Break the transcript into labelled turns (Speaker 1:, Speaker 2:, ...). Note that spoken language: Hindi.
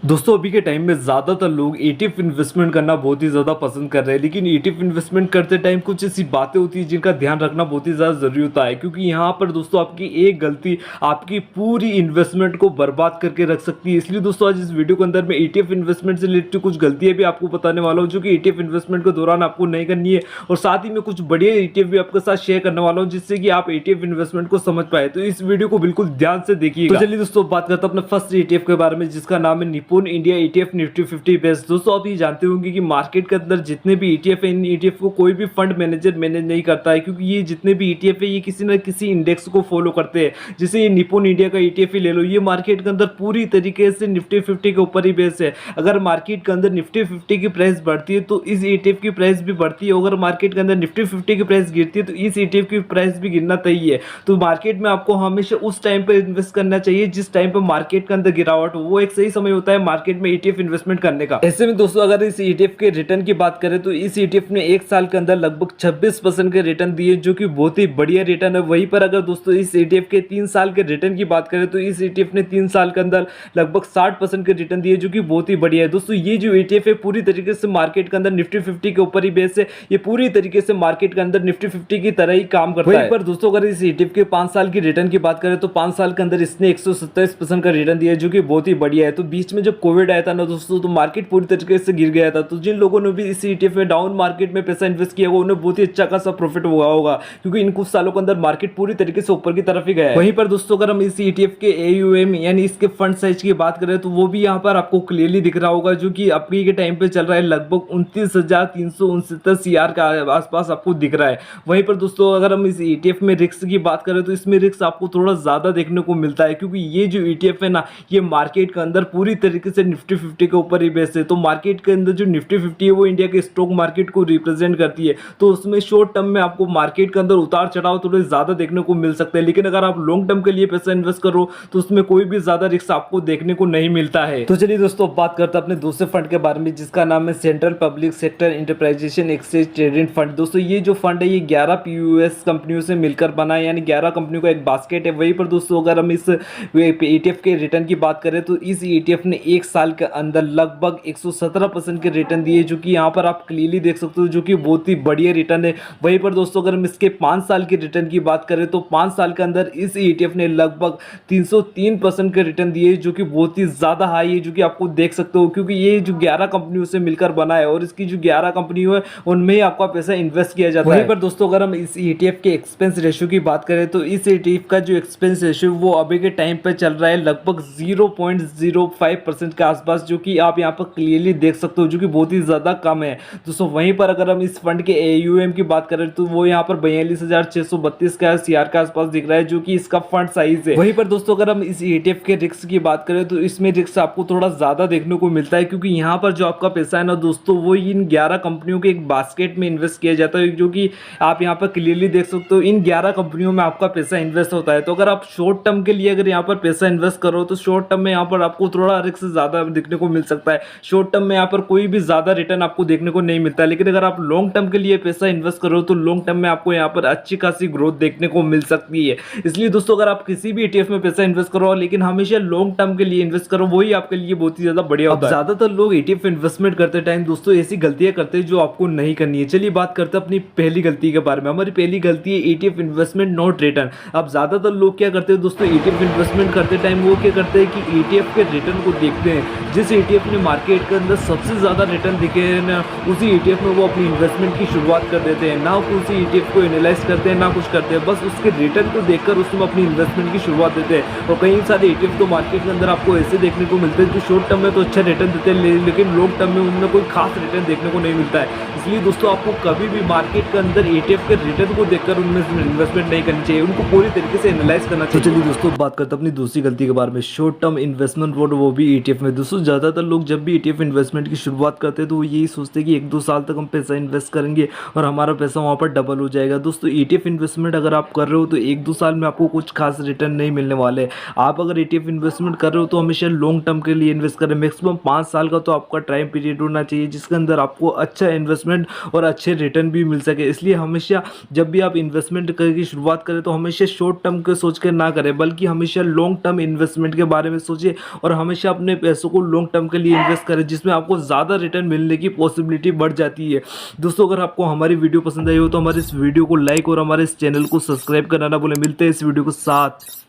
Speaker 1: दोस्तों अभी के टाइम में ज़्यादातर लोग ETF इन्वेस्टमेंट करना बहुत ही ज़्यादा पसंद कर रहे हैं, लेकिन ETF इन्वेस्टमेंट करते टाइम कुछ ऐसी बातें होती हैं जिनका ध्यान रखना बहुत ही ज़्यादा ज़रूरी होता है, क्योंकि यहाँ पर दोस्तों आपकी एक गलती आपकी पूरी इन्वेस्टमेंट को बर्बाद करके रख सकती है। इसलिए दोस्तों आज इस वीडियो के अंदर मैं ETF इन्वेस्टमेंट से रिलेटेड कुछ गलतियाँ भी आपको बताने वाला हूँ जो कि ETF इन्वेस्टमेंट के दौरान आपको नहीं करनी है, और साथ ही मैं कुछ बढ़िया ETF भी आपके साथ शेयर करने वाला हूँ जिससे कि आप ETF इन्वेस्टमेंट को समझ पाए। तो इस वीडियो को बिल्कुल ध्यान से देखिएगा। तो चलिए दोस्तों बात करते हैं अपने फर्स्ट ETF के बारे में जिसका नाम है निपुण इंडिया ETF निफ्टी 50 बेस। दोस्तों आप ये जानते होंगे कि मार्केट के अंदर जितने भी ETF है, इन ETF को कोई भी फंड मैनेजर मैनेज नहीं करता है, क्योंकि ये जितने भी ETF है ये किसी न किसी इंडेक्स को फॉलो करते हैं। जैसे ये निपुण इंडिया का ETF ही ले लो, ये मार्केट के अंदर पूरी तरीके से निफ्टी 50 के ऊपर ही बेस है। अगर मार्केट के अंदर निफ्टी 50 की प्राइस बढ़ती है तो इस ETF की प्राइस भी बढ़ती है, अगर मार्केट के अंदर निफ्टी 50 की प्राइस गिरती है तो इस ETF की प्राइस भी गिरना तय है। तो मार्केट में आपको हमेशा उस टाइम पर इन्वेस्ट करना चाहिए जिस टाइम पर मार्केट के अंदर गिरावट हो, वो एक सही समय होता है मार्केट में ETF इन्वेस्टमेंट करने का। ऐसे में दोस्तों अगर इस ETF के रिटर्न की बात करें तो इस ETF ने एक साल के अंदर लगभग 26% के रिटर्न दिए, जो कि बहुत ही बढ़िया रिटर्न है। वहीं पर अगर दोस्तों इस ETF के 3 साल के रिटर्न की बात करें तो इस ETF ने 3 साल के अंदर लगभग 60% के रिटर्न दिए, जो कि बहुत ही बढ़िया है। दोस्तों ये जो ETF है पूरी तरीके से मार्केट के अंदर निफ्टी 50 के ऊपर ही बेस है, ये पूरी तरीके से मार्केट के अंदर निफ्टी 50 की तरह ही काम करता है। पर दोस्तों अगर इस ETF के 5 साल की रिटर्न की बात करें तो 5 साल के अंदर इसने 127% का रिटर्न दिया, जो कि बहुत ही बढ़िया है। तो बीच में जब कोविड आया था ना दोस्तों, तो मार्केट पूरी तरीके से गिर गया था, तो जिन लोगों ने भी इस ETF में डाउन मार्केट में पैसा इन्वेस्ट किया होगा उन्हें बहुत ही अच्छा खासा प्रॉफिट हुआ होगा, क्योंकि इन कुछ सालों के अंदर मार्केट पूरी तरीके से ऊपर की तरफ ही गया है। वहीं पर दोस्तों अगर हम इस ETF के AUM यानी इसके फंड साइज की बात करें तो वो भी यहाँ पर आपको क्लियरली दिख रहा होगा, जो कि अभी के टाइम पे चल रहा है लगभग 29,369 CR का आसपास आपको दिख रहा है। वहीं पर दोस्तों अगर हम इस ETF में रिस्क की बात करें तो इसमें रिस्क आपको थोड़ा ज्यादा देखने को मिलता है, क्योंकि ये जो ETF है ना, ये मार्केट के अंदर पूरी तरीके से निफ्टी 50 के ऊपर ही बेस्ड है। तो मार्केट के अंदर जो निफ्टी 50 है वो इंडिया के स्टॉक मार्केट को रिप्रेजेंट करती है, तो उसमें शॉर्ट टर्म में आपको मार्केट के अंदर उतार चढ़ाव थोड़े ज्यादा देखने को मिल सकते हैं, लेकिन अगर आप लॉन्ग टर्म के लिए पैसा इन्वेस्ट करो तो उसमें कोई भी ज्यादा रिस्क आपको देखने को नहीं मिलता है। तो चलिए दोस्तों बात करते हैं अपने दूसरे फंड के बारे में जिसका नाम है central public sector enterprises exchange traded fund. दोस्तों ये जो फंड है ये 11 POS कंपनियों से मिलकर बना है, यानी 11 कंपनियों का एक बास्केट है। वहीं पर दोस्तों अगर हम इस ETF के रिटर्न की बात करें तो इस ETF ने एक साल के अंदर लगभग 117% के रिटर्न दिए, जो कि यहाँ पर आप क्लियरली देख सकते हो, जो कि बहुत ही बढ़िया रिटर्न है। वहीं पर दोस्तों अगर हम इसके 5 साल के रिटर्न की बात करें तो 5 साल के अंदर इस ETF ने लगभग 303% के रिटर्न दिए, जो कि बहुत ही ज़्यादा हाई है, जो कि आपको देख सकते हो, क्योंकि ये जो 11 कंपनियों से मिलकर बना है और इसकी जो 11 कंपनियों है उनमें ही आपका पैसा इन्वेस्ट किया जाता है। वहीं पर दोस्तों अगर हम इस ETF के एक्सपेंस रेशियो की बात करें तो इस ETF का जो एक्सपेंस रेशियो वो अभी के टाइम पर चल रहा है लगभग 0.05% के आसपास, जो कि आप यहाँ पर क्लियरली देख सकते हो, जो कि बहुत ही ज़्यादा कम है दोस्तों। वहीं पर अगर हम इस फंड के AUM की बात करें तो वो यहाँ पर 42,632 का CR के आसपास दिख रहा है, जो कि इसका फंड साइज है। वहीं पर दोस्तों अगर हम इस ETF के रिस्क की बात करें तो इसमें रिस्क आपको थोड़ा ज़्यादा देखने को मिलता है, क्योंकि यहाँ पर जो आपका पैसा है ना दोस्तों वो इन 11 कंपनियों के एक बास्केट में इन्वेस्ट किया जाता है, जो कि आप यहाँ पर क्लियरली देख सकते हो, इन 11 कंपनियों में आपका पैसा इन्वेस्ट होता है। तो अगर आप शॉर्ट टर्म के लिए अगर यहाँ पर पैसा इन्वेस्ट करो तो शॉर्ट टर्म में यहाँ पर आपको थोड़ा रिस्क ज़्यादा देखने को मिल सकता है। शॉर्ट टर्म में यहाँ पर कोई भी ज़्यादा रिटर्न आपको देखने को नहीं मिलता है, लेकिन अगर आप लॉन्ग टर्म के लिए पैसा इन्वेस्ट करो तो लॉन्ग टर्म में आपको यहाँ पर अच्छी खासी ग्रोथ देखने को मिल सकती है। इसलिए दोस्तों अगर आप किसी भी ETF में पैसा इन्वेस्ट करो लेकिन हमेशा लॉन्ग टर्म के लिए इन्वेस्ट करो, वही आपके लिए बहुत ही ज़्यादा बढ़िया होता है। ज़्यादातर लोग ETF इन्वेस्टमेंट करते टाइम दोस्तों ऐसी गलतियाँ करते हैं जो आपको नहीं करनी है। चलिए बात करते हैं अपनी पहली गलती के बारे में। हमारी पहली गलती है ETF इन्वेस्टमेंट नॉट रिटर्न। अब ज़्यादातर लोग क्या करते हैं दोस्तों, ETF इन्वेस्टमेंट करते टाइम वो क्या करते हैं कि ETF के रिटर्न को देखते हैं, जिस ETF ने मार्केट के अंदर सबसे ज़्यादा रिटर्न दिखे हैं ना उसी ETF में वो अपनी इन्वेस्टमेंट की शुरुआत कर देते हैं, ना उसी ETF को एनालाइज करते हैं ना कुछ करते हैं, बस उसके रिटर्न को देखकर उसमें अपनी इन्वेस्टमेंट की शुरुआत देते हैं। और कई सारे ETF तो मार्केट के अंदर आपको ऐसे देखने को मिलते हैं जो शॉर्ट टर्म में तो अच्छा रिटर्न देते हैं, लेकिन लॉन्ग टर्म में उनमें कोई खास रिटर्न देखने को नहीं मिलता है। इसलिए दोस्तों आपको कभी भी मार्केट के अंदर ETF के रिटर्न को देखकर उनमें इन्वेस्टमेंट नहीं करनी चाहिए, उनको पूरी तरीके से एनालाइज करना चाहिए। तो चलिए दोस्तों बात करते हैं अपनी दूसरी गलती के बारे में, शॉर्ट टर्म इन्वेस्टमेंट वो भी ETF में। दोस्तों ज़्यादातर लोग जब भी ETF इन्वेस्टमेंट की शुरुआत करते हैं तो वो यही सोचते हैं कि 1-2 साल तक हम पैसा इन्वेस्ट करेंगे और हमारा पैसा वहाँ पर डबल हो जाएगा। दोस्तों ETF इन्वेस्टमेंट अगर आप कर रहे हो तो 1-2 साल में आपको कुछ खास रिटर्न नहीं मिलने वाले। आप अगर ETF इन्वेस्टमेंट कर रहे हो तो हमेशा लॉन्ग टर्म के लिए इन्वेस्ट करें, मैक्सिमम 5 साल का तो आपका टाइम पीरियड होना चाहिए जिसके अंदर आपको अच्छा इन्वेस्टमेंट और अच्छे रिटर्न भी मिल सके। इसलिए हमेशा जब भी आप इन्वेस्टमेंट की शुरुआत करें तो हमेशा शॉर्ट टर्म के सोच कर ना करें, बल्कि हमेशा लॉन्ग टर्म इन्वेस्टमेंट के बारे में सोचिए और हमेशा अपने अपने पैसों को लॉन्ग टर्म के लिए इन्वेस्ट करें, जिसमें आपको ज़्यादा रिटर्न मिलने की पॉसिबिलिटी बढ़ जाती है। दोस्तों अगर आपको हमारी वीडियो पसंद आई हो तो हमारे इस वीडियो को लाइक और हमारे इस चैनल को सब्सक्राइब करना ना भूलें। मिलते हैं इस वीडियो के साथ।